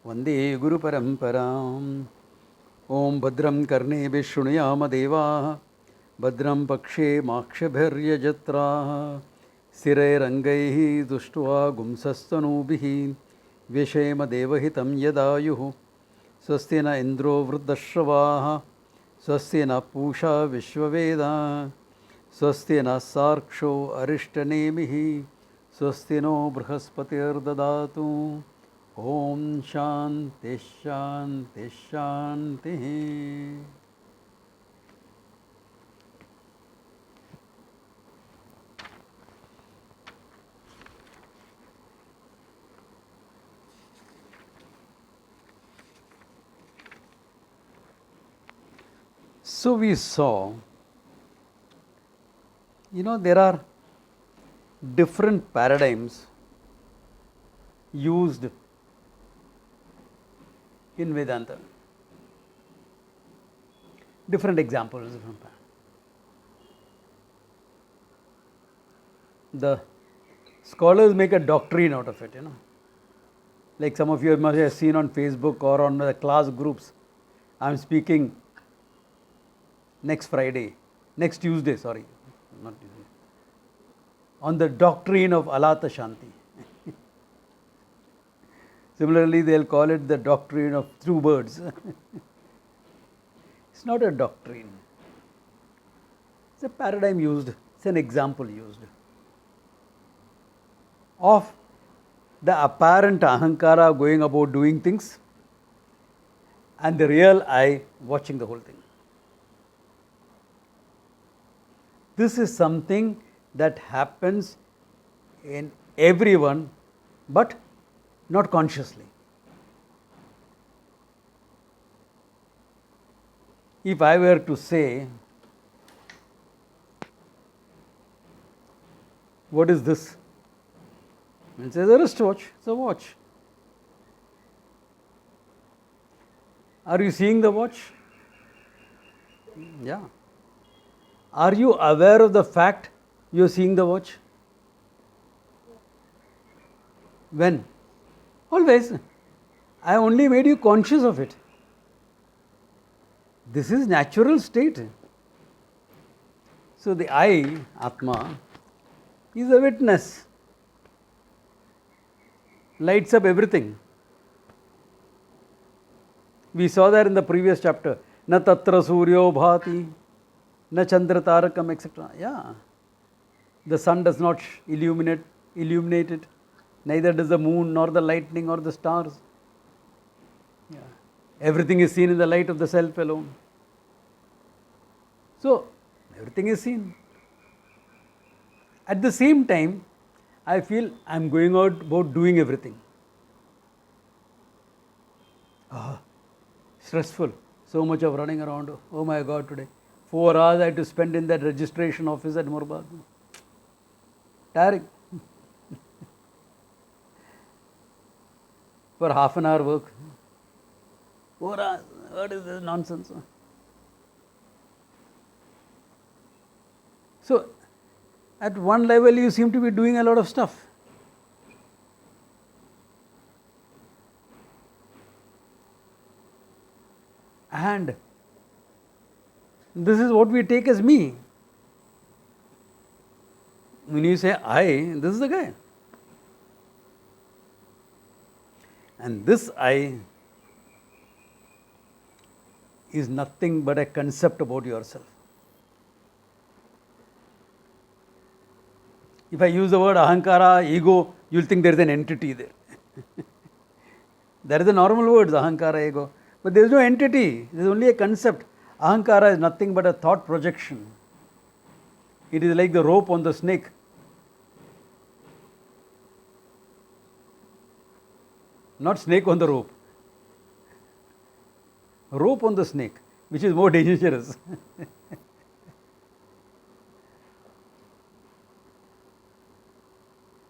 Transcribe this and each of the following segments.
Vande Guru Paramparam. Om Bhadram Karneभिः शृणुयाम देवाः भद्रं पक्षे माक्षभिर्यजत्राः स्थिरैरङ्गैः दुष्ट्वा गुंसस्तनूभिः व्यशेम देवहितं यदायुः स्वस्ति न इन्द्रो वृद्धश्रवाः स्वस्ति न पूषा विश्ववेदाः स्वस्ति न सार्क्षो अरिष्टनेमिः स्वस्ति नो बृहस्पतिर्ददातु ओम शांति शांति शांति. So we saw, there are different paradigms used in Vedanta. Different examples. The scholars make a doctrine out of it, Like some of you must have seen on Facebook or on the class groups. I am speaking next Tuesday, not Tuesday, on the doctrine of Alata Shanti. Similarly, they'll call it the doctrine of two birds. It's not a doctrine. It's a paradigm used, it's an example used of the apparent ahankara going about doing things and the real I watching the whole thing. This is something that happens in everyone, but not consciously. If I were to say, what is this? It says a wristwatch. It's a watch. Are you seeing the watch? Yeah. Are you aware of the fact you are seeing the watch? When? Always. I only made you conscious of it. This is natural state. So the I, Atma, is a witness. Lights up everything. We saw that in the previous chapter. Na tatra suryo bhati, na chandra tarakam, etc. Yeah. The sun does not illuminate it. Neither does the moon, nor the lightning, or the stars. Yeah. Everything is seen in the light of the self alone. So, everything is seen. At the same time, I feel I am going out about doing everything. Stressful. So much of running around. Oh my God, today. 4 hours I had to spend in that registration office at Murbad. Tiring. For half an hour work. 4 hours. What is this nonsense? So, at one level you seem to be doing a lot of stuff. And this is what we take as me. When you say I, this is the guy. And this I is nothing but a concept about yourself. If I use the word ahankara, ego, you will think there is an entity there. There is the normal words, ahankara, ego. But there is no entity, there is only a concept. Ahankara is nothing but a thought projection. It is like the rope on the snake. Not snake on the rope. Rope on the snake, which is more dangerous.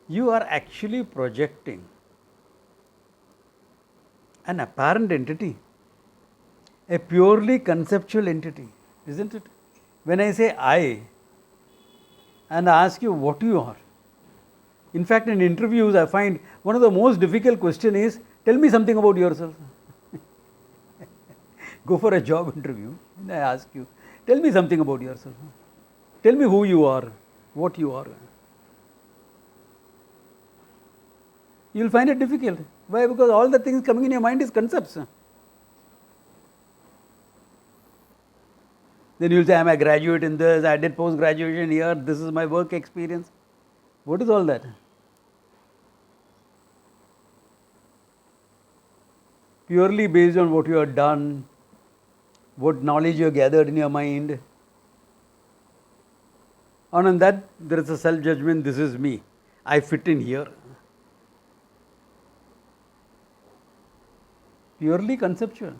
You are actually projecting an apparent entity, a purely conceptual entity, isn't it? When I say I and I ask you what you are, in fact in interviews I find one of the most difficult questions is Tell me something about yourself. Go for a job interview and I ask you, tell me something about yourself. Tell me who you are, what you are. You will find it difficult. Why? Because all the things coming in your mind is concepts. Then you will say, I am a graduate in this, I did post-graduation here, this is my work experience. What is all that? Purely based on what you have done, what knowledge you have gathered in your mind. And on that, there is a self-judgment, this is me, I fit in here. Purely conceptual.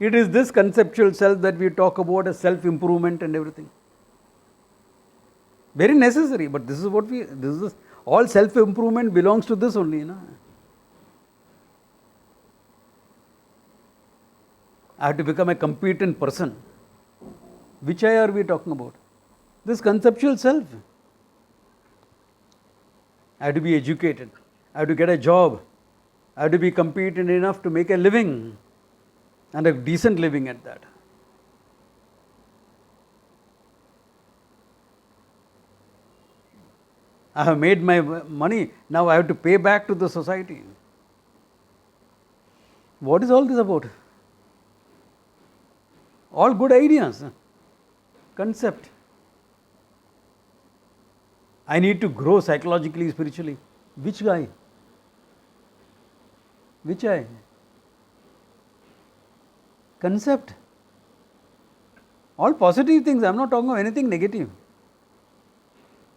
It is this conceptual self that we talk about as self-improvement and everything. Very necessary, but this is all self-improvement belongs to this only. No? I have to become a competent person. Which I are we talking about? This conceptual self. I have to be educated. I have to get a job. I have to be competent enough to make a living. And a decent living at that. I have made my money, now I have to pay back to the society. What is all this about? All good ideas, concept. I need to grow psychologically, spiritually. Which guy? Which I? Concept. All positive things. I am not talking about anything negative.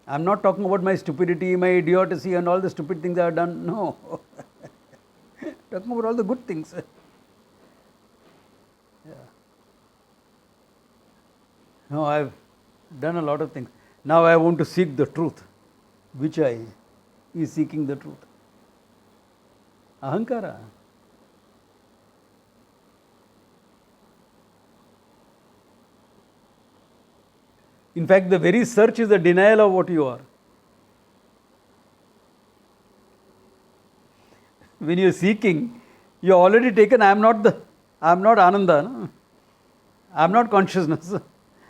I am not talking about my stupidity, my idiocy and all the stupid things I have done. No. Talking about all the good things. Yeah. No, I have done a lot of things. Now I want to seek the truth. Which I is seeking the truth? Ahankara. In fact, the very search is the denial of what you are. When you are seeking, you have already taken, I am not Ananda, no? I am not consciousness,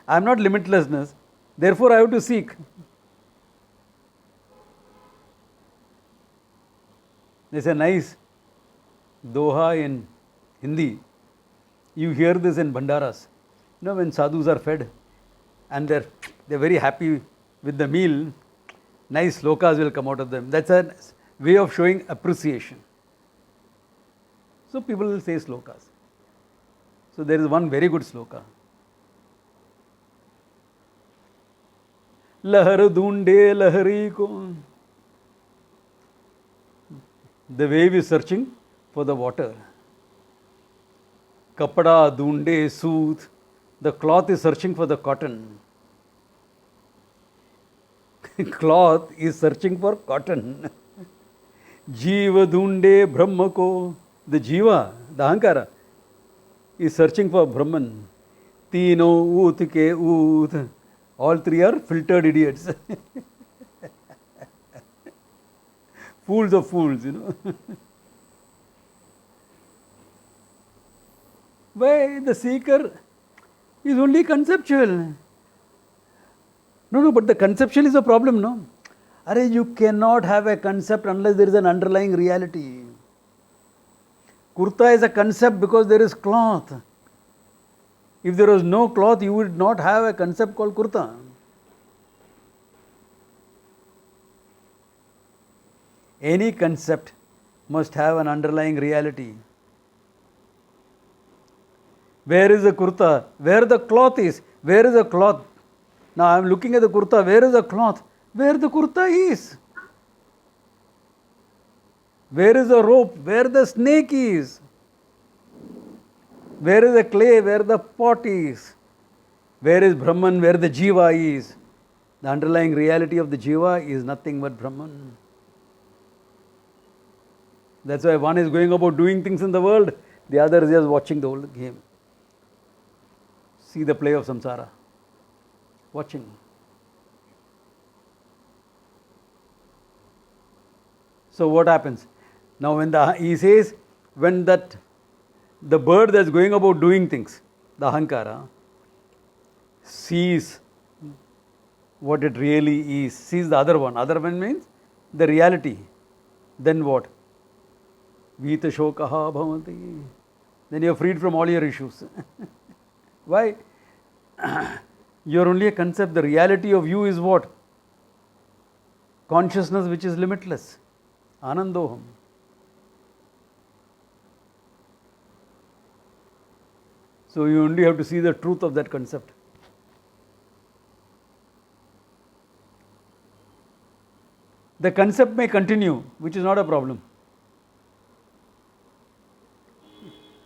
I am not limitlessness, therefore I have to seek. There is a nice doha in Hindi. You hear this in Bhandaras. You know, when sadhus are fed, and they're very happy with the meal, nice slokas will come out of them. That's a way of showing appreciation. So people will say slokas. So there is one very good sloka. Lahar dunde lahari ko. The wave is searching for the water. Kapada dunde sooth. The cloth is searching for the cotton. Cloth is searching for cotton. Jiva dunde brahma ko. The jiva, the ahankara, is searching for Brahman. Tino oot ke oot. All three are filtered idiots. Fools of fools, you know. Why the seeker is only conceptual. No, but the conceptual is a problem, no? You cannot have a concept unless there is an underlying reality. Kurta is a concept because there is cloth. If there was no cloth, you would not have a concept called kurta. Any concept must have an underlying reality. Where is the kurta? Where the cloth is? Where is the cloth? Now I am looking at the kurta. Where is the cloth? Where the kurta is? Where is the rope? Where the snake is? Where is the clay? Where the pot is? Where is Brahman? Where the jiva is? The underlying reality of the jiva is nothing but Brahman. That's why one is going about doing things in the world, the other is just watching the whole game. See the play of samsara. Watching. So what happens? Now he says, when the bird that's going about doing things, the ahankara, sees what it really is, sees the other one. Other one means the reality. Then what? Vita shokaha bhavati. Then you are freed from all your issues. Why? You are only a concept. The reality of you is what? Consciousness which is limitless. Anandoham. So you only have to see the truth of that concept. The concept may continue, which is not a problem.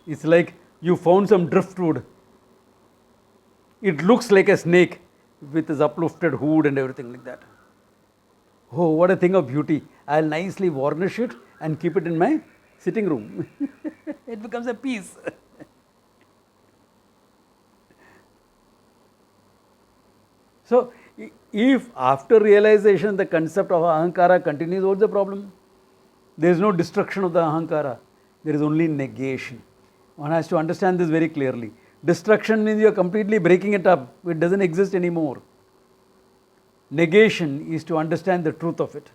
It's like you found some driftwood. It looks like a snake with its uplifted hood and everything like that. Oh, what a thing of beauty. I'll nicely varnish it and keep it in my sitting room. It becomes a piece. So, if after realization the concept of ahankara continues, what's the problem? There is no destruction of the ahankara. There is only negation. One has to understand this very clearly. Destruction means you are completely breaking it up. It doesn't exist anymore. Negation is to understand the truth of it.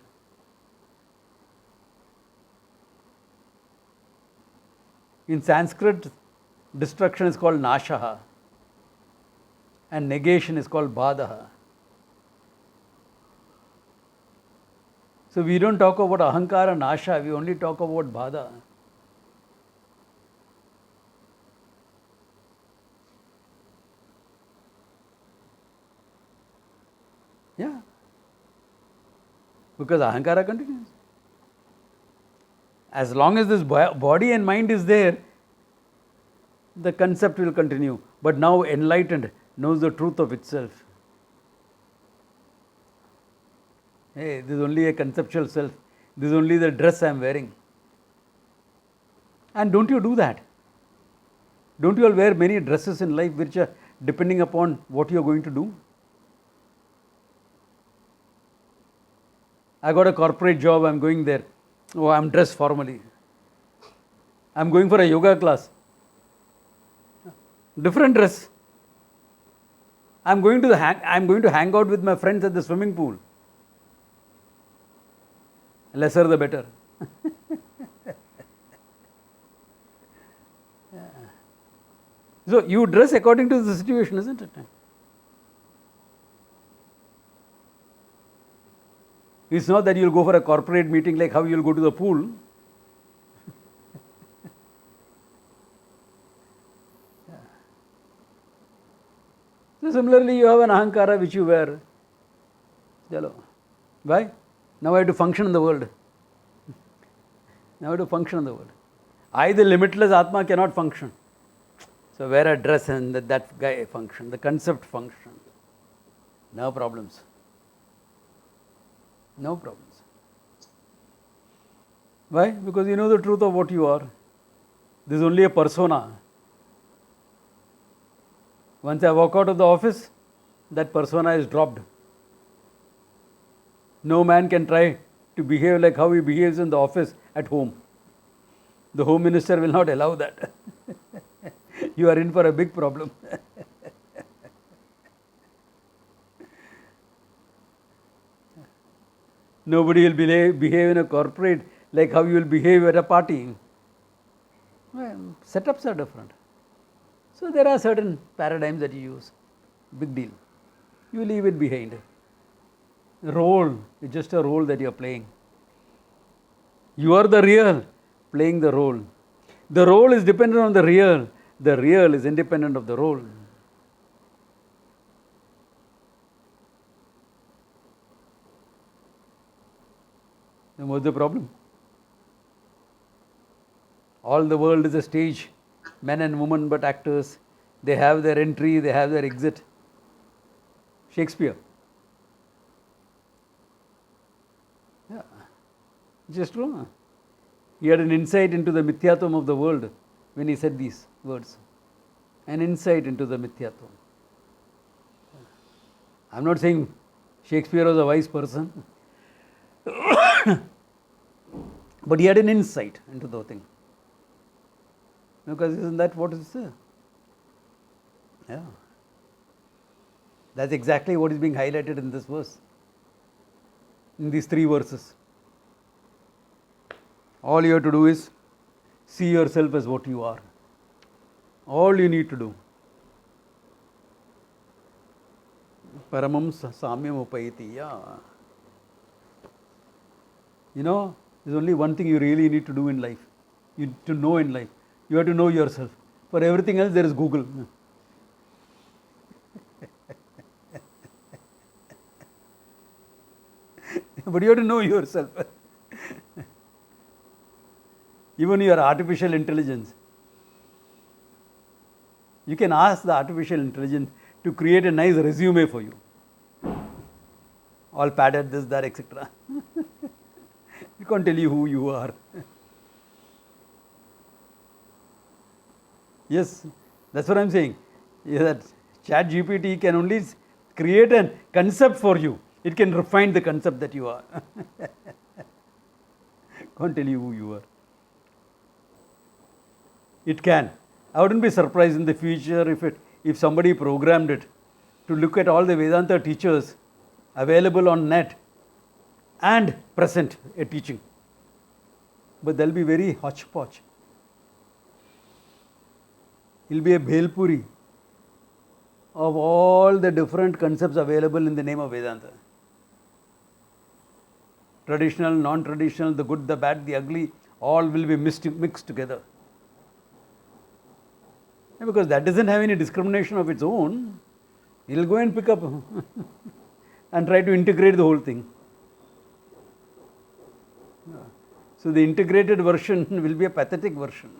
In Sanskrit, destruction is called nashaha and negation is called badaha. So we don't talk about ahankara nasha, we only talk about bada. Yeah. Because ahankara continues. As long as this body and mind is there, the concept will continue. But now enlightened knows the truth of itself. Hey, this is only a conceptual self. This is only the dress I am wearing. And don't you do that? Don't you all wear many dresses in life which are depending upon what you are going to do? I got a corporate job, I am going there. Oh, I am dressed formally. I am going for a yoga class. Different dress. I am going to hang out with my friends at the swimming pool. Lesser the better. Yeah. So you dress according to the situation, isn't it? It's not that you'll go for a corporate meeting like how you'll go to the pool. Yeah. So similarly, you have an ahankara which you wear. Why? Now I have to function in the world. Now I have to function in the world. I, the limitless Atma, cannot function. So wear a dress and that guy function. The concept function. No problems. No problems. Why? Because you know the truth of what you are. This is only a persona. Once I walk out of the office, that persona is dropped. No man can try to behave like how he behaves in the office at home. The Home Minister will not allow that. You are in for a big problem. Nobody will behave in a corporate like how you will behave at a party. Well, setups are different. So there are certain paradigms that you use. Big deal. You leave it behind. Role is just a role that you are playing. You are the real playing the role. The role is dependent on the real. The real is independent of the role. Then what's the problem? All the world is a stage. Men and women but actors. They have their entry, they have their exit. Shakespeare. Yeah. Just true. He had an insight into the mithyatvam of the world when he said these words. An insight into the mithyatvam. I am not saying Shakespeare was a wise person. But he had an insight into the thing. Because isn't that what is there? Yeah. That's exactly what is being highlighted in this verse. In these 3 verses. All you have to do is see yourself as what you are. All you need to do. Paramam samyam upayati. Yeah. You know, there's only one thing you really need to do in life. You need to know in life. You have to know yourself. For everything else, there is Google. But you have to know yourself. Even your artificial intelligence. You can ask the artificial intelligence to create a nice resume for you. All padded, this, that, etc. It can't tell you who you are. Yes, that's what I'm saying. That ChatGPT can only create a concept for you. It can refine the concept that you are. Can't tell you who you are. It can. I wouldn't be surprised in the future if somebody programmed it to look at all the Vedanta teachers available on net and present a teaching. But they'll be very hodgepodge. It'll be a bhelpuri of all the different concepts available in the name of Vedanta. Traditional, non-traditional, the good, the bad, the ugly, all will be mixed together. Because that doesn't have any discrimination of its own, it will go and pick up and try to integrate the whole thing. So the integrated version will be a pathetic version.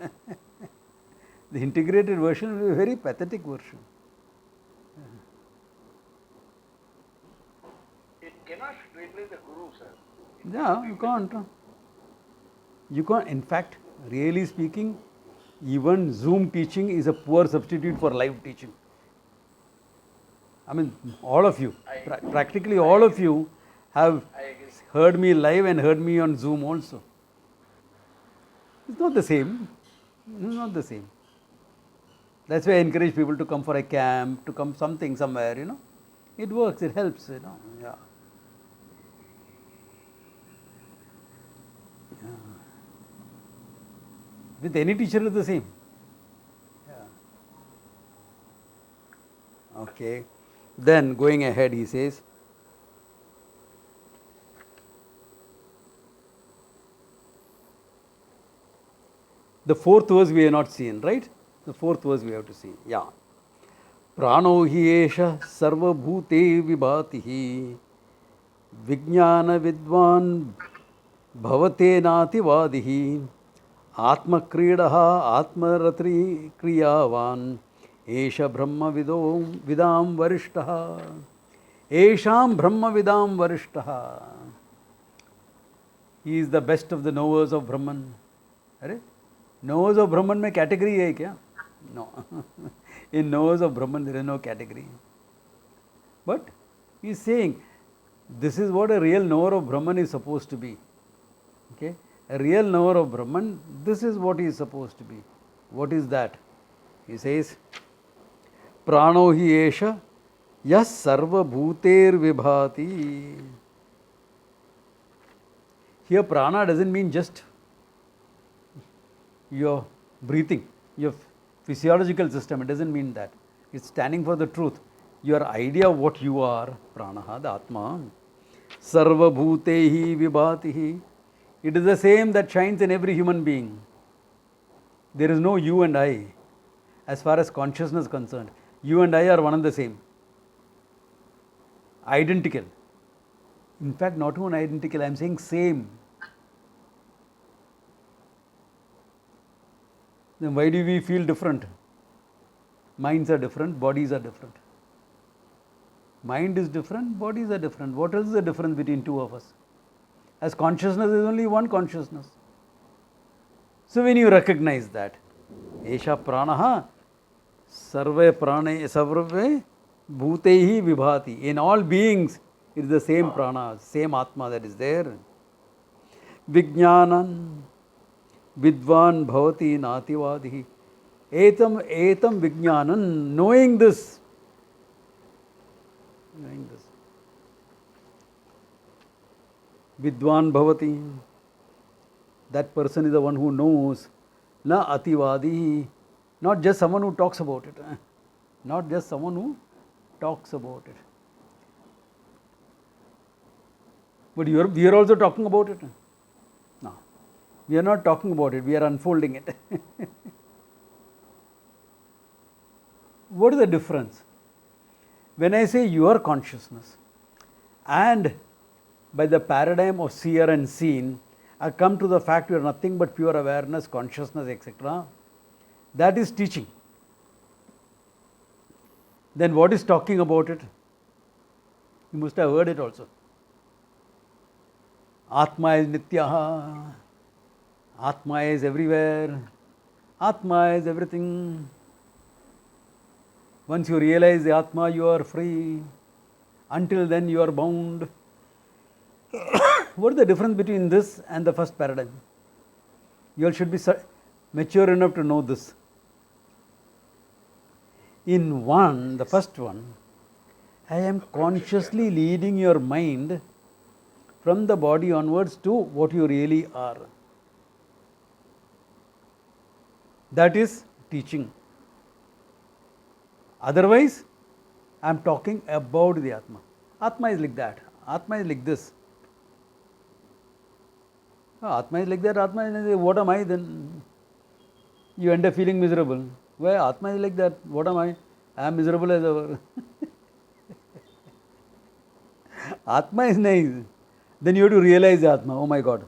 The integrated version will be a very pathetic version. It cannot replace the Guru, sir. Yeah, you can't. You can't. In fact, really speaking, even Zoom teaching is a poor substitute for live teaching. I mean, all of you, practically all of you have heard me live and heard me on Zoom also. It's not the same. It's not the same. That's why I encourage people to come for a camp, to come something somewhere, you know. It works, it helps, you know. Yeah. With any teacher it's the same. Yeah. Okay. Then going ahead he says, the 4th verse we have not seen, right? The 4th verse we have to see. Yeah. Prano hi esha sarva bhute vibhatihi vijnana vidvan bhavate nati vadihi atma kridaha atma ratri kriyavan esha brahma vidam varishtaha esham brahma vidam varishtaha. He is the best of the knowers of Brahman. Right? Knowers of Brahman में category है क्या? No. In knowers of Brahman there is no category. But he is saying this is what a real knower of Brahman is supposed to be. Okay? A real knower of Brahman, this is what he is supposed to be. What is that? He says, Prano hi esha yas sarva bhuter vibhati. Here prana doesn't mean just your breathing, your physiological system. It doesn't mean that. It's standing for the truth. Your idea of what you are, pranaha, the atma, sarva bhutehi vibhatihi. It is the same that shines in every human being. There is no you and I as far as consciousness is concerned. You and I are one and the same. Identical. In fact, not even identical, I am saying same. Then why do we feel different? Minds are different, bodies are different. Mind is different, bodies are different. What else is the difference between two of us? As consciousness is only one consciousness. So when you recognize that, Esha pranaha sarve prane sarve bhutehi vibhati. In all beings, it is the same prana, same atma that is there. Vijnanan vidvan bhavati nativadihi. Etam vijnanan, knowing this. Vidvan bhavati. That person is the one who knows. Na ativadi. Not just someone who talks about it. Not just someone who talks about it. But we are also talking about it. No. We are not talking about it. We are unfolding it. What is the difference? When I say your consciousness, and by the paradigm of seer and seen, I come to the fact you are nothing but pure awareness, consciousness, etc. That is teaching. Then what is talking about it? You must have heard it also. Atma is nityaha. Atma is everywhere. Atma is everything. Once you realize the Atma, you are free. Until then, you are bound. What is the difference between this and the first paradigm? You all should be mature enough to know this. In one, the first one, I am consciously leading your mind from the body onwards to what you really are. That is teaching. Otherwise, I am talking about the Atma. Atma is like that. Atma is like this. Atma is like that. Atma is like that. What am I then? You end up feeling miserable. Well, Atma is like that. What am I? I am miserable as ever. Atma is nice. Then you have to realize the Atma. Oh my God.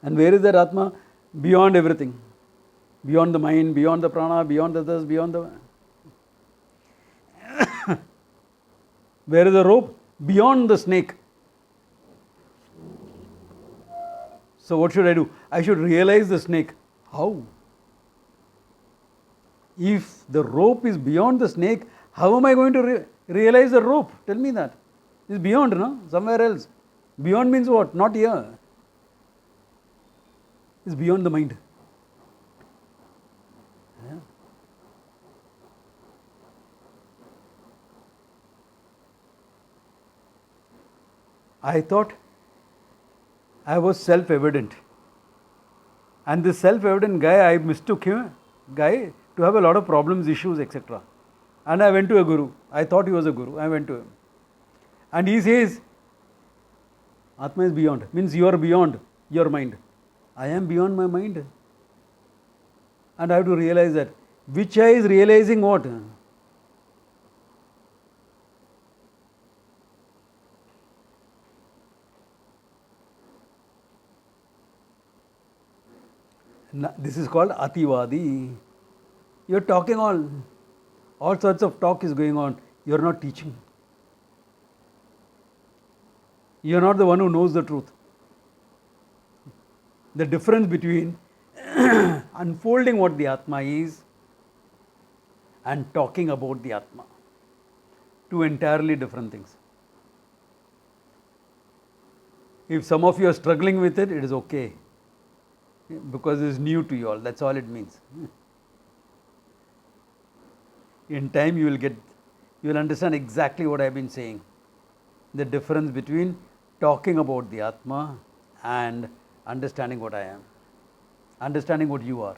And where is that Atma? Beyond everything. Beyond the mind, beyond the prana, beyond the this, beyond the... Where is the rope? Beyond the snake. So what should I do? I should realize the snake. How? If the rope is beyond the snake, how am I going to realize the rope? Tell me that. It's beyond, no? Somewhere else. Beyond means what? Not here. It's beyond the mind. Yeah. I thought I was self-evident. And this self-evident guy, I mistook him, to have a lot of problems, issues, etc. And I went to a guru. I thought he was a guru. I went to him. And he says, Atma is beyond. Means you are beyond your mind. I am beyond my mind. And I have to realize that. Which eye is realizing what? This is called Ativadi. You are talking all sorts of talk is going on. You are not teaching. You are not the one who knows the truth. The difference between unfolding what the Atma is and talking about the Atma. Two entirely different things. If some of you are struggling with it, it is okay. Because it is new to you all. That's all it means. In time you will understand exactly what I have been saying. The difference between talking about the Atma and understanding what I am. Understanding what you are.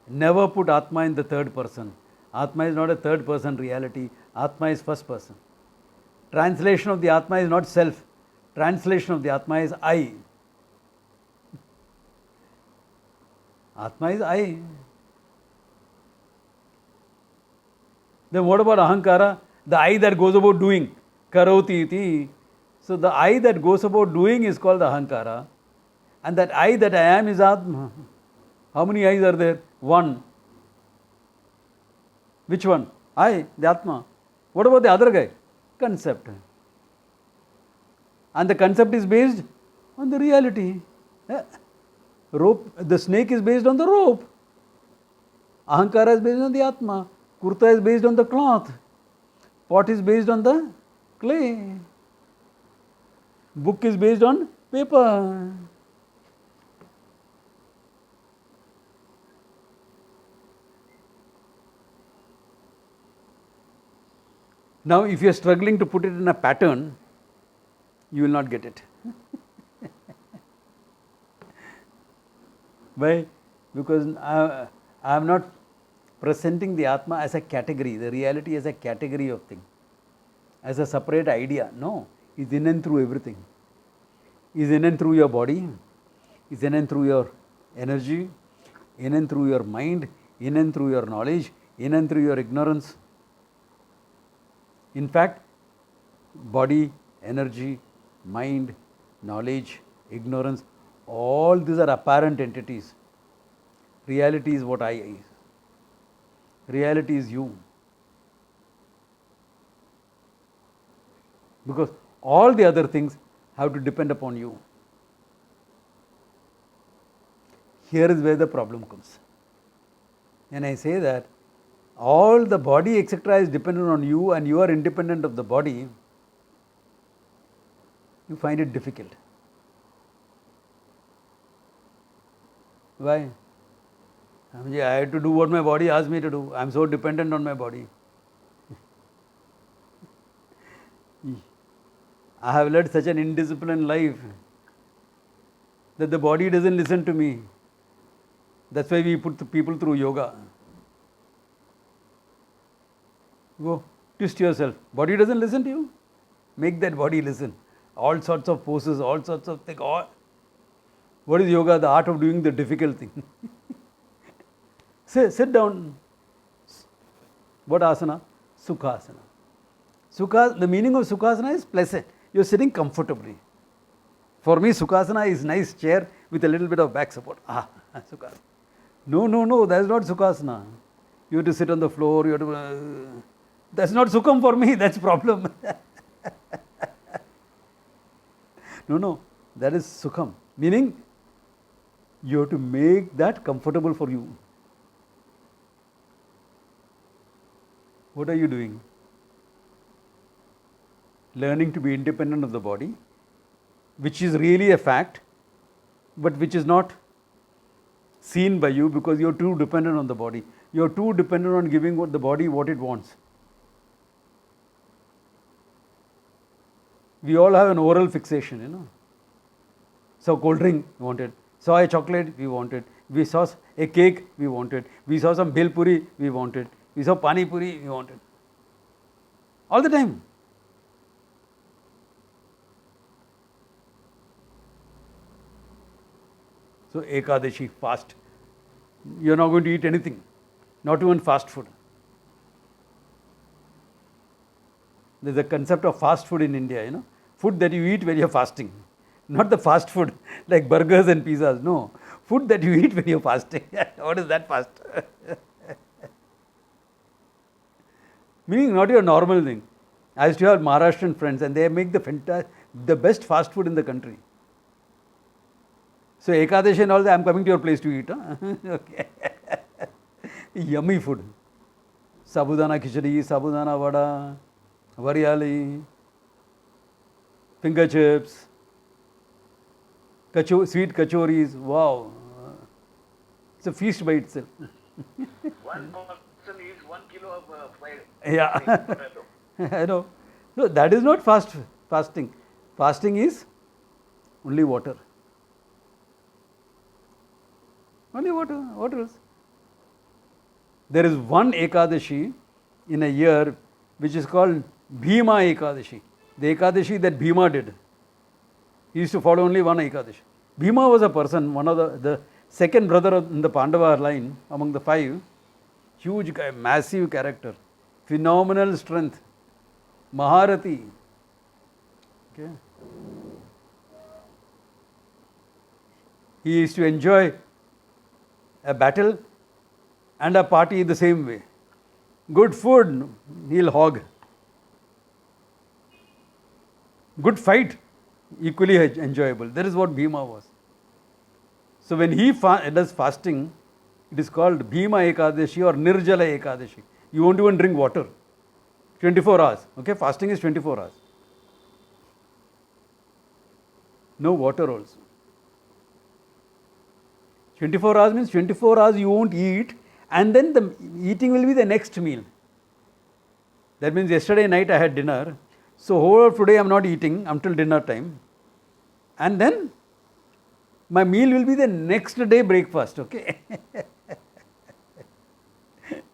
Never put Atma in the third person. Atma is not a third person reality. Atma is first person. Translation of the Atma is not self. Translation of the Atma is I. Atma is I. Then what about Ahankara? The I that goes about doing. Karoti iti. So the I that goes about doing is called Ahankara. And that I that I am is Atma. How many I's are there? One. Which one? I, the Atma. What about the other guy? Concept. And the concept is based on the reality. Rope, the snake is based on the rope. Ahankara is based on the Atma. Kurta is based on the cloth. Pot is based on the clay. Book is based on Paper. Now, if you are struggling to put it in a pattern, you will not get it. Why? Because I am not presenting the Atma as a category, the reality as a category of thing, as a separate idea. No, it's in and through everything. It's in and through your body, it's in and through your energy, in and through your mind, in and through your knowledge, in and through your ignorance. In fact, body, energy, mind, knowledge, ignorance, all these are apparent entities. Reality is what I is. Reality is you. Because all the other things have to depend upon you. Here is where the problem comes. When I say that all the body etc. is dependent on you and you are independent of the body, you find it difficult. Why? I have to do what my body asks me to do. I am so dependent on my body. I have led such an indisciplined life that the body doesn't listen to me. That's why we put the people through yoga. Go, twist yourself. Body doesn't listen to you? Make that body listen. All sorts of poses, all sorts of things. What is yoga? The art of doing the difficult thing. Sit down. What asana? Sukhasana. Sukha, the meaning of Sukhasana is pleasant. You are sitting comfortably. For me, Sukhasana is nice chair with a little bit of back support. Sukhasana. No, that is not Sukhasana. You have to sit on the floor. You have to. That's not Sukham for me. That's problem. No, that is Sukham. Meaning, you have to make that comfortable for you. What are you doing? Learning to be independent of the body, which is really a fact, but which is not seen by you because you are too dependent on the body. You are too dependent on giving the body what it wants. We all have an oral fixation, So cold drink, we wanted. Saw a chocolate, we wanted. We saw a cake, we wanted. We saw some bhel puri, we wanted. We saw pani puri, we wanted. All the time. So Ekadashi, fast. You are not going to eat anything, not even fast food. There is a concept of fast food in India, food that you eat when you are fasting. Not the fast food like burgers and pizzas, no. Food that you eat when you are fasting. What is that fast? Meaning not your normal thing. I used to have Maharashtrian friends and they make the best fast food in the country. So Ekadashi and all that, I am coming to your place to eat. Okay. Yummy food. Sabudana khichdi, sabudana vada, variali, finger chips, sweet kachoris. Wow. It's a feast by itself. One person eats 1 kilo of fried potato. I know. No, that is not fasting. Fasting is only water. Only water. What else? There is one Ekadashi in a year which is called Bhima Ekadashi. The Ekadashi that Bhima did. He used to follow only one Ekadashi. Bhima was a person, one of the second brother in the Pandava line among the 5. Huge guy, massive character, phenomenal strength, Maharati. Okay. He used to enjoy a battle and a party the same way. Good food, he'll hog. Good fight, equally enjoyable. That is what Bhima was. So when he does fasting, it is called Bhima Ekadashi or Nirjala Ekadashi. You won't even drink water. 24 hours. Okay, fasting is 24 hours. no water also. 24 hours means 24 hours you won't eat, and then the eating will be the next meal. That means yesterday night I had dinner, so whole of today I am not eating until dinner time, and then my meal will be the next day breakfast, okay?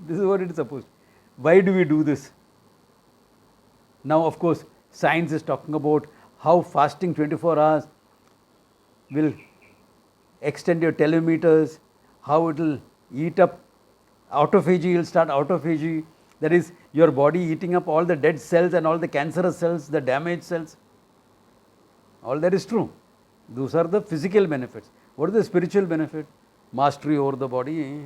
This is what it is supposed. Why do we do this? Now, of course, science is talking about how fasting 24 hours will extend your telomeres, how it will eat up autophagy, will start autophagy. That is, your body eating up all the dead cells and all the cancerous cells, the damaged cells. All that is true. Those are the physical benefits. What is the spiritual benefit? Mastery over the body.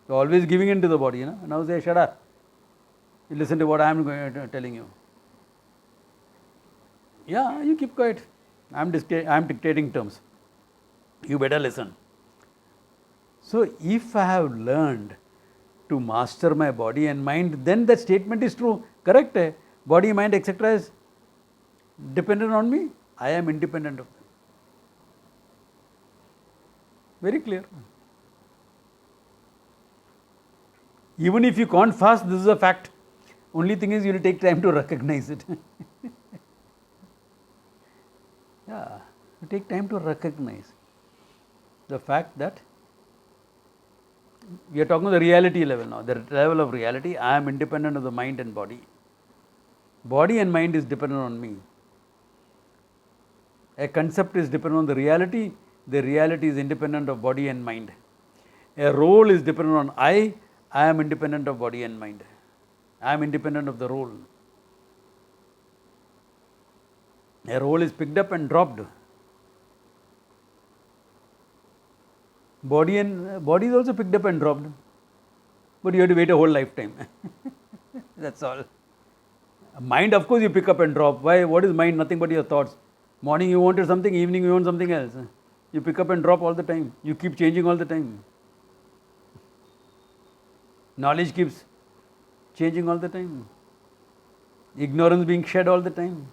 You're always giving in to the body. Now say, shut up. You listen to what I am telling you. Yeah, you keep quiet. I am dictating terms. You better listen. So, if I have learned to master my body and mind, then that statement is true. Correct? Body, mind, etc. is dependent on me. I am independent of them. Very clear. Even if you can't fast, this is a fact. Only thing is you will take time to recognize it. Yeah, you take time to recognize the fact that we are talking about the reality level now. The level of reality, I am independent of the mind and body. Body and mind is dependent on me. A concept is dependent on the reality is independent of body and mind. A role is dependent on I am independent of body and mind. I am independent of the role. A role is picked up and dropped. Body is also picked up and dropped. But you have to wait a whole lifetime. That's all. Mind, of course, you pick up and drop. Why? What is mind? Nothing but your thoughts. Morning you wanted something, evening you want something else. You pick up and drop all the time. You keep changing all the time. Knowledge keeps changing all the time. Ignorance being shed all the time.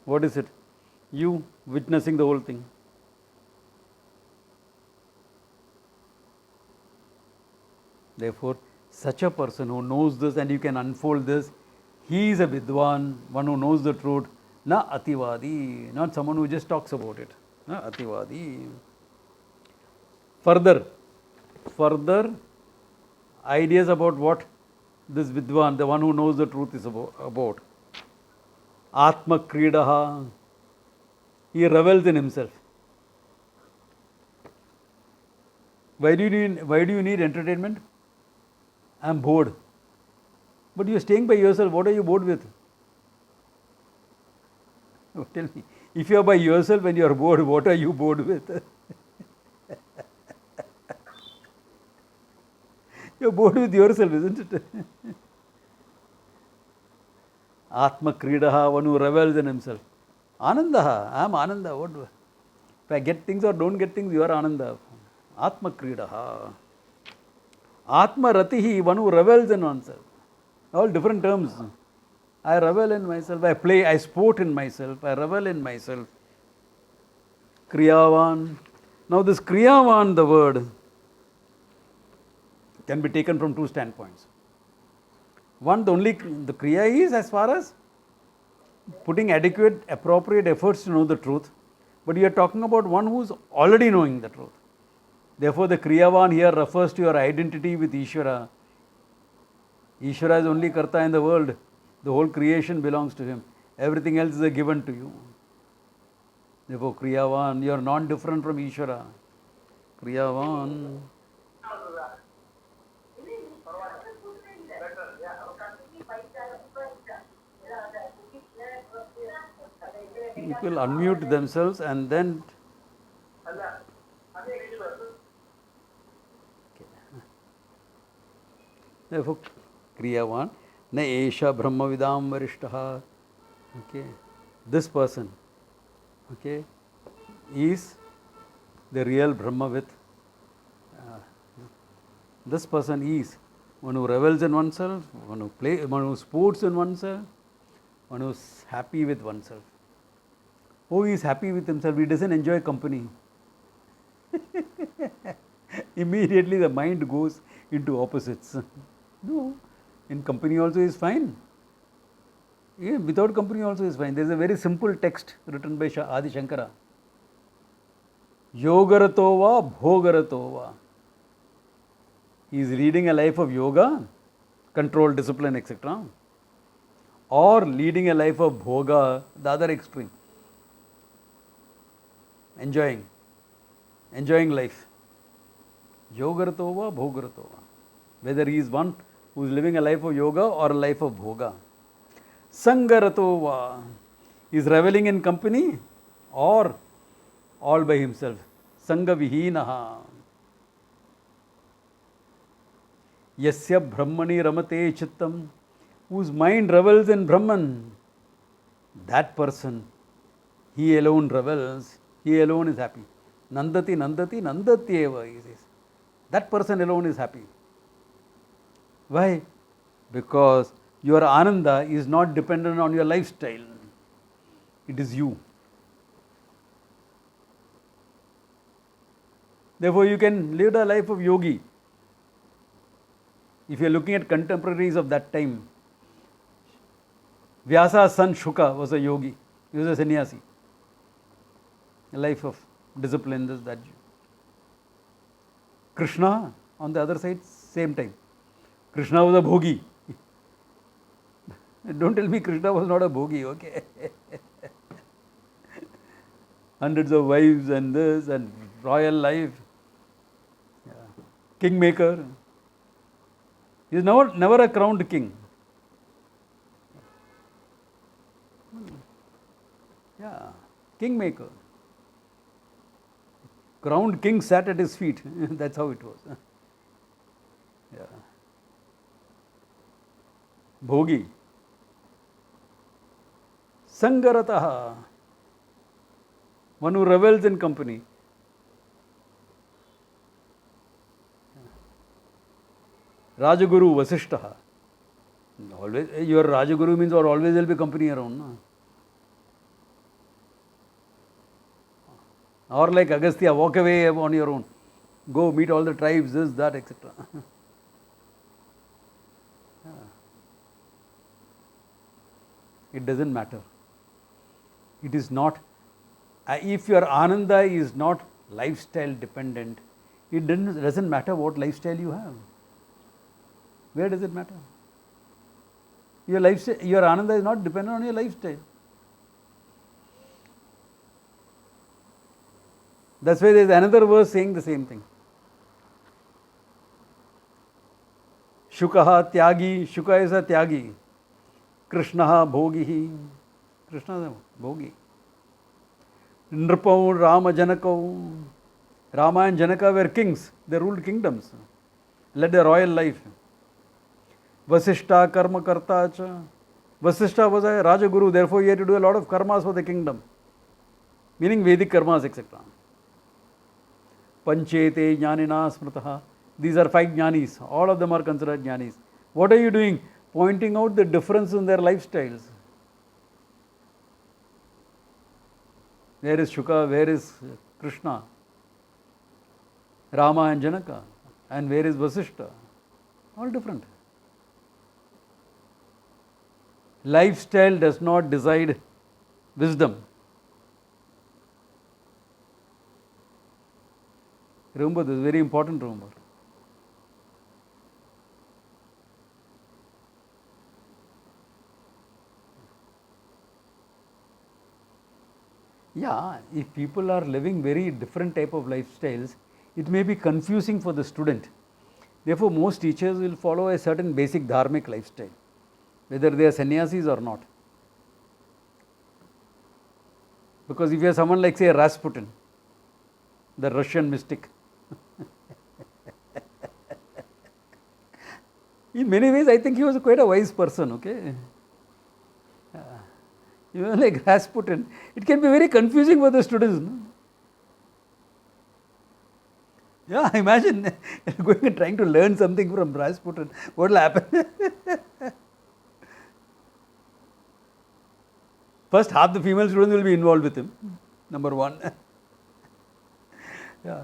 What is it? You witnessing the whole thing. Therefore, such a person who knows this and you can unfold this, he is a Vidwan, one who knows the truth, na ativadi, not someone who just talks about it. Na ativadi. Further ideas about what this Vidwan, the one who knows the truth, is about. Atma Kridaha. He revels in himself. Why do you need entertainment? I am bored. But you are staying by yourself. What are you bored with? Oh, tell me. If you are by yourself and you are bored, what are you bored with? You are bored with yourself, isn't it? Atma Kridaha, one who revels in himself. Anandaha, I am Ananda. What? If I get things or don't get things, you are Ananda. Atma Kridaha. Atma Ratihi, one who revels in oneself. All different terms. I revel in myself. I sport in myself. I revel in myself. Kriyavan. Now this Kriyavan, the word, can be taken from two standpoints. One, the Kriya is as far as putting adequate, appropriate efforts to know the truth. But you are talking about one who is already knowing the truth. Therefore, the Kriyavan here refers to your identity with Ishvara. Ishvara is only Karta in the world. The whole creation belongs to him. Everything else is a given to you. Therefore, Kriyavan, you are not different from Ishvara. Kriyavan. People unmute themselves and then. Therefore, Kriyavan, na esha Brahmavidam varishtaha. Okay, this person, okay, is the real Brahmavid. This person is one who revels in oneself, one who sports in oneself, one who's happy with oneself. Oh, he is happy with himself, he doesn't enjoy company. Immediately the mind goes into opposites. No, in company also is fine. Yeah, without company also is fine. There is a very simple text written by Adi Shankara. Yogaratova bhogaratova. He is leading a life of yoga, control, discipline, etc. Or leading a life of bhoga, the other extreme. Enjoying life. Yogaratova bhogaratova. Whether he is one who is living a life of yoga or a life of bhoga. Sangaratova is reveling in company or all by himself. Sangha vihinaha. Yasya brahmani ramate chittam, whose mind revels in Brahman, that person, he alone revels, he alone is happy. Nandati, nandati, nandatyeva, he says. That person alone is happy. Why? Because your ananda is not dependent on your lifestyle. It is you. Therefore, you can live a life of yogi. If you are looking at contemporaries of that time, Vyasa's son Shuka was a yogi. He was a sannyasi. A life of discipline, this, that. Krishna, on the other side, same time. Krishna was a bhogi. Don't tell me Krishna was not a bhogi, okay? Hundreds of wives and this and royal life. Yeah. Kingmaker. He is never a crowned king. Yeah, kingmaker. Crowned king sat at his feet. That's how it was. Yeah. Bhogi. Sangarataha. One who revels in company. Rajaguru Vasishtaha. Always, your Rajaguru means or always there will be company around. No? Or like Agastya, walk away on your own. Go meet all the tribes, this, that, etc. Yeah. It doesn't matter. It is not, if your ananda is not lifestyle dependent, it doesn't matter what lifestyle you have. Where does it matter? Your lifestyle, your ananda is not dependent on your lifestyle. That's why there is another verse saying the same thing. Shukaha tyagi, Shuka is a tyagi. Krishnaha bhogihi, Krishna is a bhogi. Nrpau, Rama, Janakau. Rama and Janaka were kings, they ruled kingdoms, led a royal life. Vasishta karma karta cha. Vasishta was a Rajaguru, therefore he had to do a lot of karmas for the kingdom, meaning Vedic karmas, etc. Panchete jnanina smritaha. These are 5 jnanis, all of them are considered jnanis. What are you doing? Pointing out the difference in their lifestyles. Where is Shuka, where is Krishna, Rama and Janaka, and where is Vasishta? All different. Lifestyle does not decide wisdom. Remember, this is very important, remember. Yeah, if people are living very different type of lifestyles, it may be confusing for the student. Therefore, most teachers will follow a certain basic dharmic lifestyle, whether they are sannyasis or not. Because if you have someone like, say, Rasputin, the Russian mystic, in many ways, I think he was quite a wise person, okay? You know, like Rasputin, it can be very confusing for the students. No? Yeah, imagine going and trying to learn something from Rasputin. What will happen? First, half the female students will be involved with him. Number one. Yeah.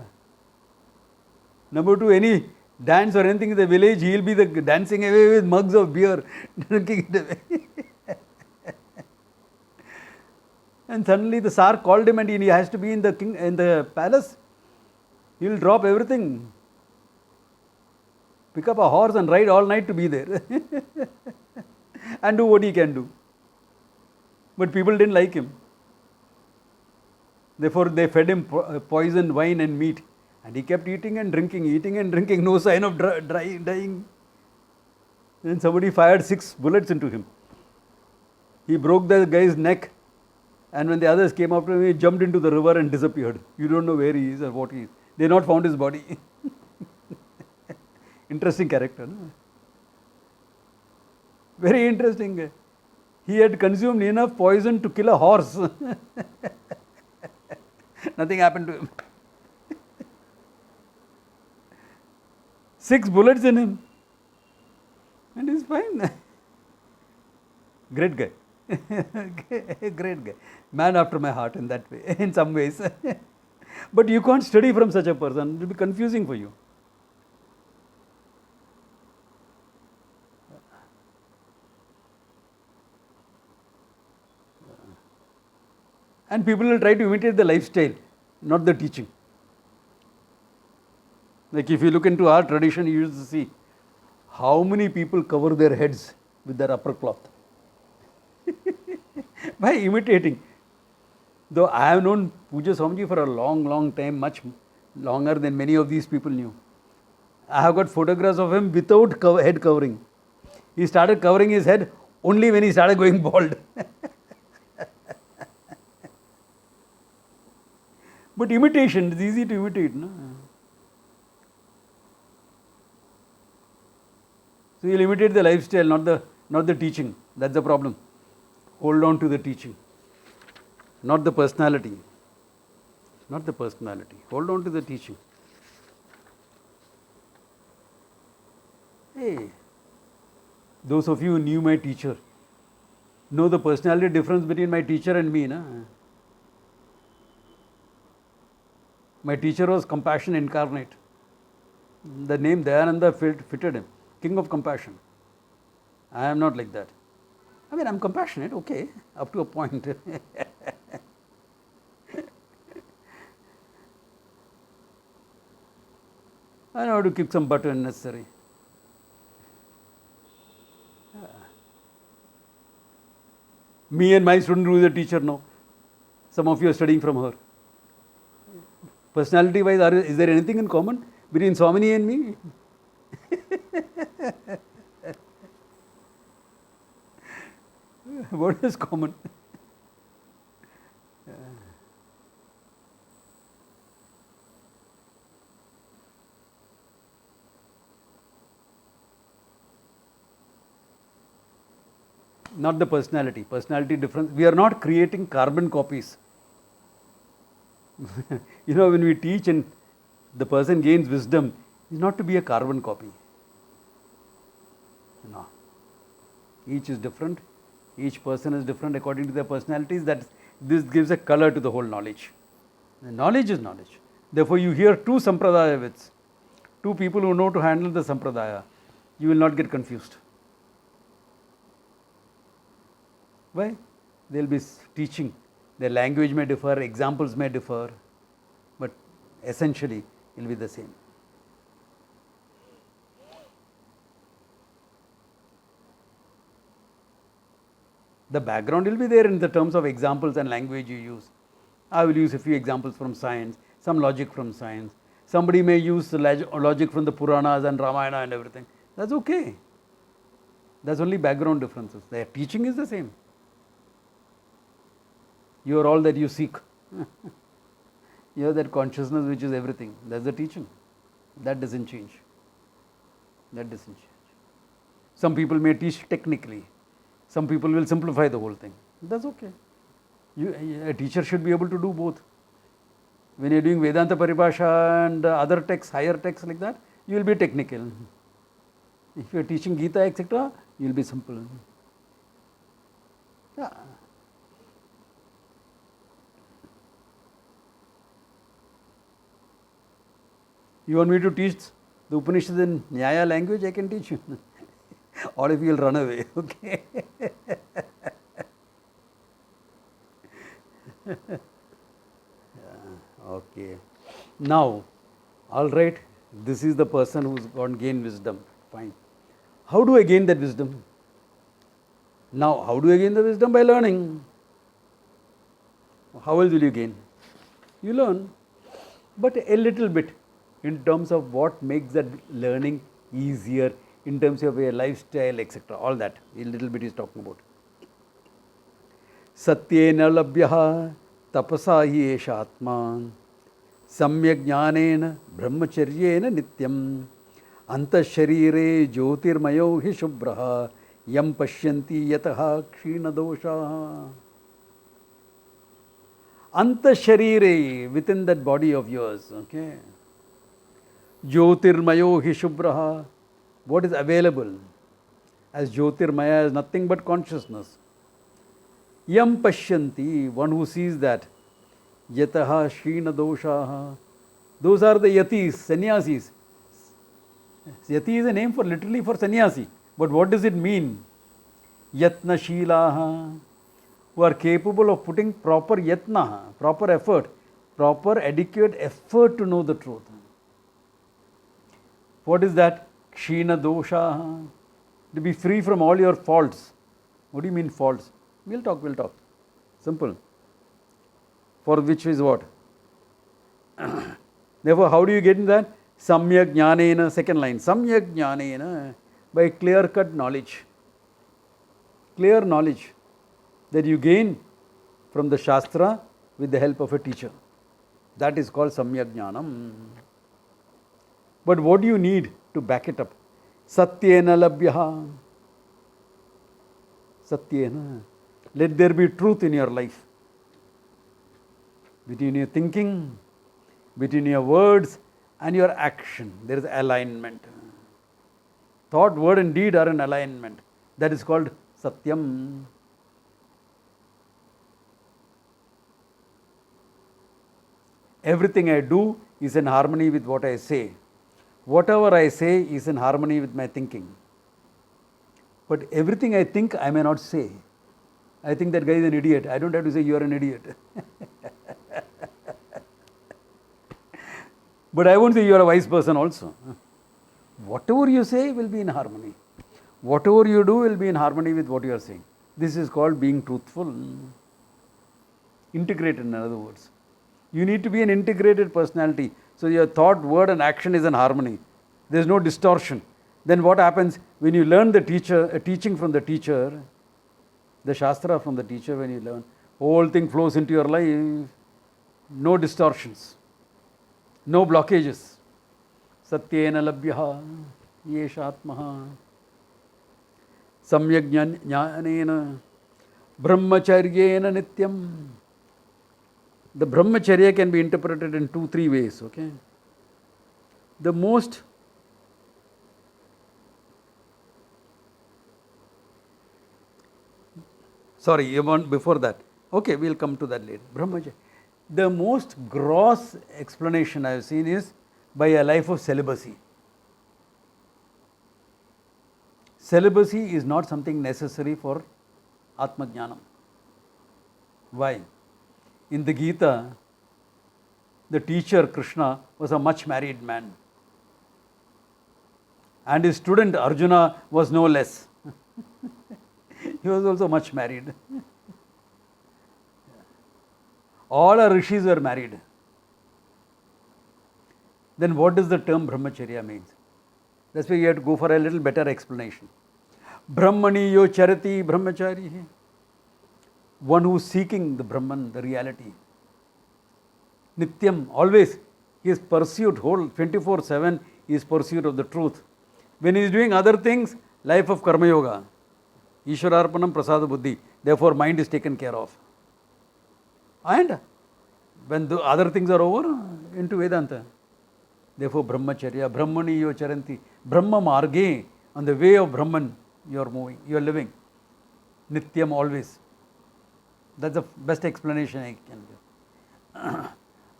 Number two, any dance or anything in the village, he will be the dancing away with mugs of beer, drinking it away. And suddenly the Tsar called him and he has to be in the palace. He will drop everything. Pick up a horse and ride all night to be there. And do what he can do. But people didn't like him. Therefore they fed him poison, wine and meat. And he kept eating and drinking, no sign of dying. Then somebody fired 6 bullets into him. He broke the guy's neck. And when the others came after him, he jumped into the river and disappeared. You don't know where he is or what he is. They not found his body. Interesting character. No? Very interesting. He had consumed enough poison to kill a horse. Nothing happened to him. 6 bullets in him. And he's fine. Great guy. Great guy. Man after my heart in that way, in some ways. But you can't study from such a person. It will be confusing for you. And people will try to imitate the lifestyle, not the teaching. Like if you look into our tradition, you used to see how many people cover their heads with their upper cloth. By imitating. Though I have known Puja Swamiji for a long time, much longer than many of these people knew. I have got photographs of him without head covering. He started covering his head only when he started going bald. But imitation is easy to imitate. No? So you'll imitate the lifestyle, not the teaching. That's the problem. Hold on to the teaching, not the personality. Not the personality. Hold on to the teaching. Hey, those of you who knew my teacher know the personality difference between my teacher and me. Na? My teacher was compassion incarnate. The name Dayananda fitted him. King of compassion. I am not like that. I mean, I'm compassionate, okay, up to a point. I know how to kick some butt when necessary. Me and my student who is a teacher now. Some of you are studying from her. Personality wise, is there anything in common between Swami and me? What is common? Not the personality. Personality difference. We are not creating carbon copies. You know, when we teach and the person gains wisdom, it's not to be a carbon copy. No. Each is different. Each person is different according to their personalities. That this gives a color to the whole knowledge. The knowledge is knowledge. Therefore, you hear 2 Sampradayavits, 2 people who know to handle the Sampradaya. You will not get confused. Why? They will be teaching. Their language may differ, examples may differ, but essentially it will be the same. The background will be there in the terms of examples and language you use. I will use a few examples from science, some logic from science. Somebody may use the logic from the Puranas and Ramayana and everything. That's okay. That's only background differences. Their teaching is the same. You are all that you seek. You have that consciousness which is everything. That's the teaching. That doesn't change. That doesn't change. Some people may teach technically. Some people will simplify the whole thing. That's okay. A teacher should be able to do both. When you are doing Vedanta Paribhasha and other texts, higher texts like that, you will be technical. If you are teaching Gita, etc., you will be simple. Yeah. You want me to teach the Upanishad in Nyaya language? I can teach you. Or if you will run away, okay? Okay. Now, all right, this is the person who's gone gain wisdom. Fine. How do I gain that wisdom? Now, how do I gain the wisdom? By learning. How else will you gain? You learn, but a little bit in terms of what makes that learning easier, in terms of your lifestyle, etc. All that, a little bit is talking about. Satyena labhyaha tapasa hi esha atma samyak jnanena brahmacharyena nityam antasharire jyotirmayo hi shubhraha yam pashyanti yataha kshina doshaha. Antasharire, within that body of yours, okay? Jyotirmayo hi shubhraha, what is available as Jyotirmaya is nothing but consciousness. Yam pashyanti, one who sees that. Yataha shina doshaha, those are the yatis, sannyasis. Yati is a name for literally for sannyasi. But what does it mean? Yatna shilaha, who are capable of putting proper yatna, proper effort, proper adequate effort to know the truth. What is that? Kshina dosha, to be free from all your faults. What do you mean faults? We'll talk. Simple. For which is what? Therefore, how do you get in that? Samyak jnanena, second line. Samyak jnanena, by clear-cut knowledge. Clear knowledge that you gain from the Shastra with the help of a teacher. That is called Samyak Jnanam. But what do you need to back it up? Satyena labhyaha. Satyena. Let there be truth in your life. Between your thinking, between your words and your action, there is alignment. Thought, word and deed are in alignment. That is called Satyam. Everything I do is in harmony with what I say. Whatever I say is in harmony with my thinking. But everything I think, I may not say. I think that guy is an idiot. I don't have to say you are an idiot. But I won't say you are a wise person also. Whatever you say will be in harmony. Whatever you do will be in harmony with what you are saying. This is called being truthful. Integrated, in other words. You need to be an integrated personality. So your thought, word and action is in harmony. There is no distortion. Then what happens when you learn the teaching from the teacher, the Shastra from the teacher, when you learn, whole thing flows into your life. No distortions. No blockages. Satyena labhyaha yesha atmaha samyak jnanena brahmacharyena nityam. The brahmacharya can be interpreted in 2-3 ways, okay? The most before that. Okay, we'll come to that later. Brahmacharya. The most gross explanation I have seen is by a life of celibacy. Celibacy is not something necessary for Atma Jnanam. Why? In the Gita, the teacher Krishna was a much married man. And his student Arjuna was no less. He was also much married. All our rishis were married. Then what does the term brahmacharya means? That's why you have to go for a little better explanation. Brahmani yo charati brahmachari. One who is seeking the Brahman, the reality. Nityam, always, he is pursued, whole 24/7, he is pursuit of the truth. When he is doing other things, life of karma yoga. Ishwararpanam prasada buddhi. Therefore, mind is taken care of. And when the other things are over, into Vedanta. Therefore, brahmacharya, brahmani yo charanti. Brahma marge, on the way of Brahman, you are moving, you are living. Nityam, always. That's the best explanation I can give.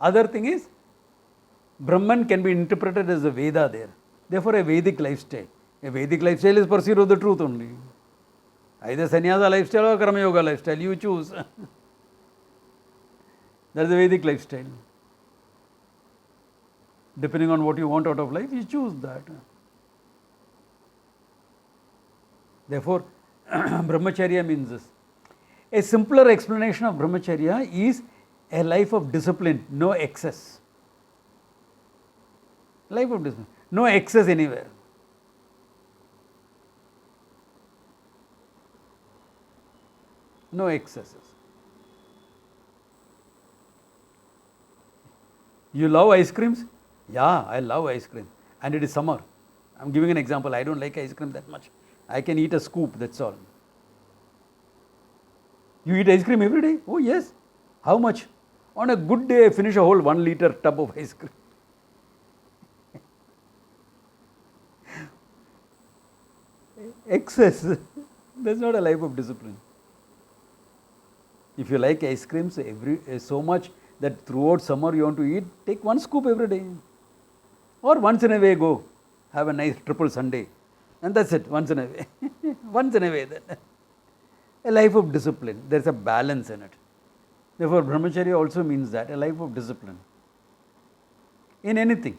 Other thing is, Brahman can be interpreted as a Veda there. Therefore, a Vedic lifestyle. A Vedic lifestyle is pursuit of the truth only. Either sannyasa lifestyle or karma yoga lifestyle, you choose. That's the Vedic lifestyle. Depending on what you want out of life, you choose that. Therefore, Brahmacharya means this. A simpler explanation of Brahmacharya is a life of discipline, no excess. Life of discipline, no excess anywhere. No excesses. You love ice creams? Yeah, I love ice cream. And it is summer. I'm giving an example. I don't like ice cream that much. I can eat a scoop, that's all. You eat ice cream every day? Oh, yes. How much? On a good day, I finish a whole 1 liter tub of ice cream. Excess. That's not a life of discipline. If you like ice creams so much that throughout summer you want to eat, take 1 scoop every day. Or once in a way go. Have a nice triple Sunday. And that's it, once in a way. Once in a way then. A life of discipline. There's a balance in it. Therefore, Brahmacharya also means that, a life of discipline. In anything,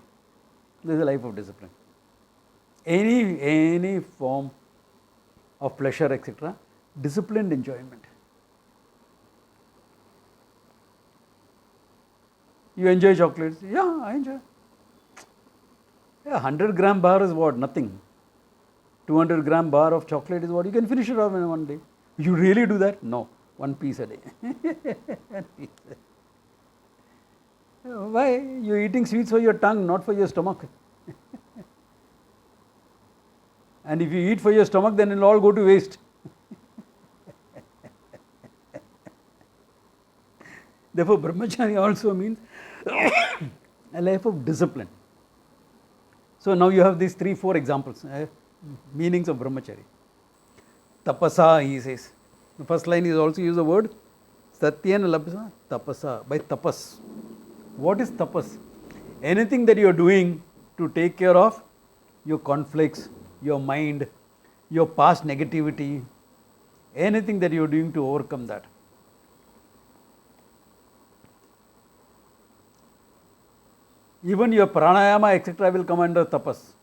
there's a life of discipline. Any form of pleasure, etc., disciplined enjoyment. You enjoy chocolates? Yeah, I enjoy. Yeah, 100-gram bar is what? Nothing. 200-gram bar of chocolate is what? You can finish it off in 1 day. You really do that? No. 1 piece a day. Why? You're eating sweets for your tongue, not for your stomach. And if you eat for your stomach, then it'll all go to waste. Therefore, Brahmacharya also means a life of discipline. So now you have these 3-4 examples, meanings of Brahmacharya. Tapasa, he says. The first line is also use the word Satyena Labhasa, Tapasa, by tapas. What is tapas? Anything that you are doing to take care of your conflicts, your mind, your past negativity, anything that you are doing to overcome that. Even your pranayama, etc., will come under tapas.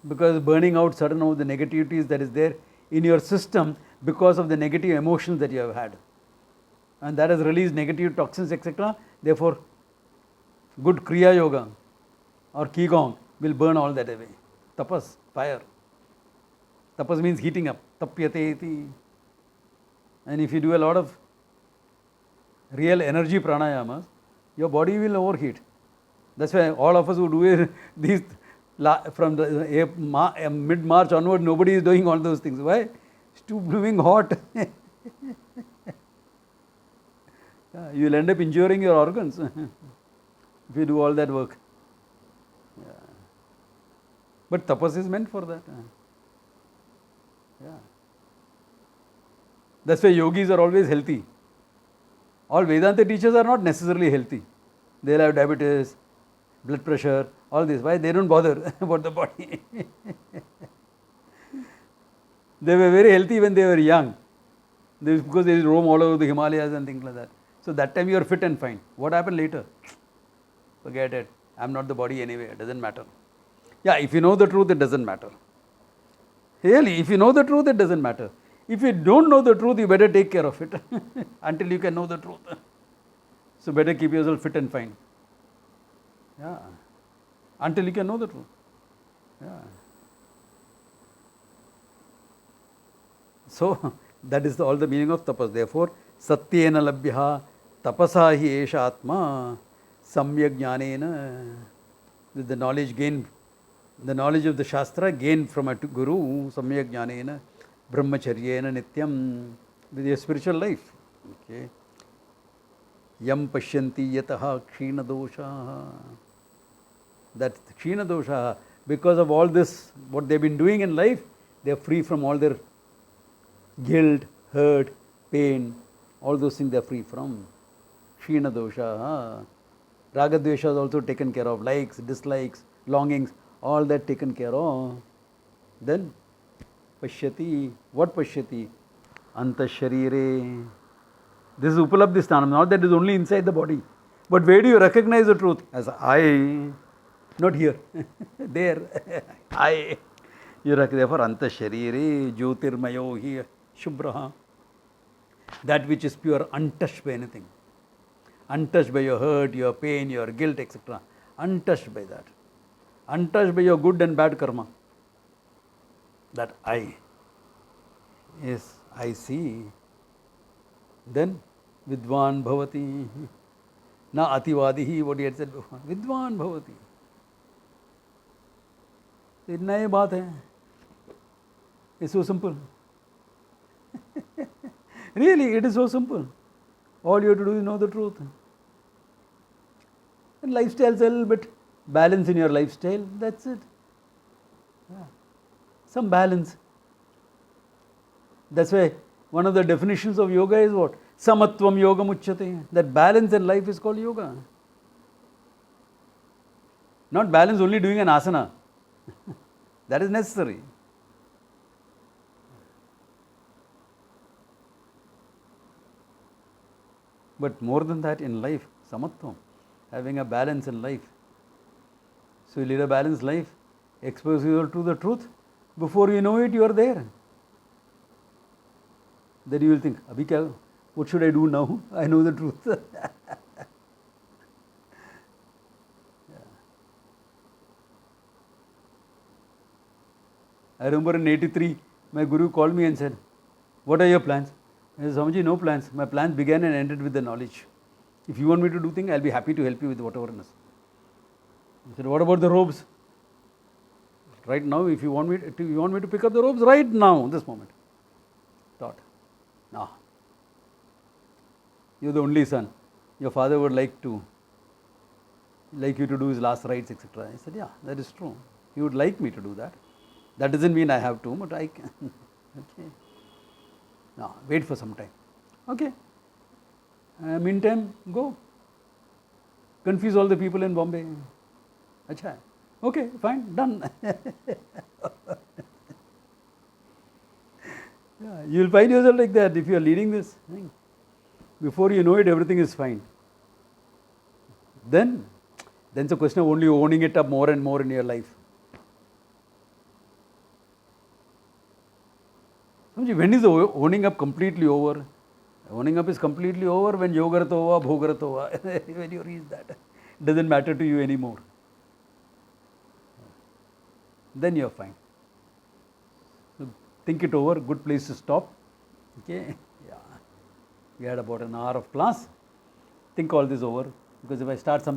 Because burning out certain of the negativities that is there in your system because of the negative emotions that you have had. And that has released negative toxins, etc. Therefore, good Kriya Yoga or Qigong will burn all that away. Tapas, fire. Tapas means heating up. Tapyate iti. And if you do a lot of real energy pranayamas, your body will overheat. That's why all of us who do these from the mid-March onward, nobody is doing all those things. Why? It's too blooming hot. You will end up injuring your organs if you do all that work. Yeah. But tapas is meant for that. Yeah. That's why yogis are always healthy. All Vedanta teachers are not necessarily healthy. They'll have diabetes, blood pressure, all this. Why? They don't bother about the body. They were very healthy when they were young. Because they roam all over the Himalayas and things like that. So that time you are fit and fine. What happened later? Forget it. I'm not the body anyway. It doesn't matter. Yeah, if you know the truth, it doesn't matter. Really, if you know the truth, it doesn't matter. If you don't know the truth, you better take care of it until you can know the truth. So better keep yourself fit and fine. Yeah. Until you can know the truth. Yeah. So that is all the meaning of tapas. Therefore, satyena labhya tapasa hi esha atma samyak jnanena. The knowledge gained, the knowledge of the Shastra gained from a guru, samyak jnanena, brahmacharyena nityam, with your spiritual life. Okay. Yam pashyanti yataha kshina dosha. That kshina dosha, because of all this, what they've been doing in life, they are free from all their guilt, hurt, pain, all those things they are free from. Kshina dosha. Raga Dvesha is also taken care of. Likes, dislikes, longings, all that taken care of. Then Pashyati. What Pashyati? Anta Sharire. This is Upalabdhi Sthanam, not that it is only inside the body. But where do you recognize the truth? As I, not here, there, I. You recognize, therefore, Anta Sharire, Jyotirmayo here, Shubhraha. That which is pure, untouched by anything. Untouched by your hurt, your pain, your guilt, etc. Untouched by that. Untouched by your good and bad karma. That I. Yes, I see. Then Vidwan Bhavati. Na Ativadihi, what he had said before. Vidwan Bhavati. इतना ही बात है. It's so simple. Really, it is so simple. All you have to do is know the truth. And lifestyle is a little bit balance in your lifestyle. That's it. Yeah. Some balance. That's why one of the definitions of yoga is what? Samatvam yoga muchyate. That balance in life is called yoga. Not balance only doing an asana. That is necessary. But more than that in life, samatvam, having a balance in life. So you lead a balanced life, expose yourself to the truth. Before you know it, you are there. Then you will think, Abhi kya, what should I do now? I know the truth. Yeah. I remember in 83, my guru called me and said, what are your plans? I said, Swamiji, no plans. My plans began and ended with the knowledge. If you want me to do things, I'll be happy to help you with whatever it is. He said, what about the robes? Right now, if you want me to pick up the robes, right now, this moment. Thought, no. You're the only son. Your father would like you to do his last rites, etc. I said, yeah, that is true. He would like me to do that. That doesn't mean I have to, but I can. Okay. Now, wait for some time. Okay. Meantime, go. Confuse all the people in Bombay. Achha. Okay, fine, done. Yeah, you will find yourself like that if you are leading this thing. Before you know it, everything is fine. Then it's a question of only owning it up more and more in your life. When is the owning up completely over? Owning up is completely over when yogarat hova, bhogarat hova. When you reach that, it doesn't matter to you anymore. Then you are fine. So think it over, good place to stop. Okay, yeah. We had about an hour of class. Think all this over, because if I start something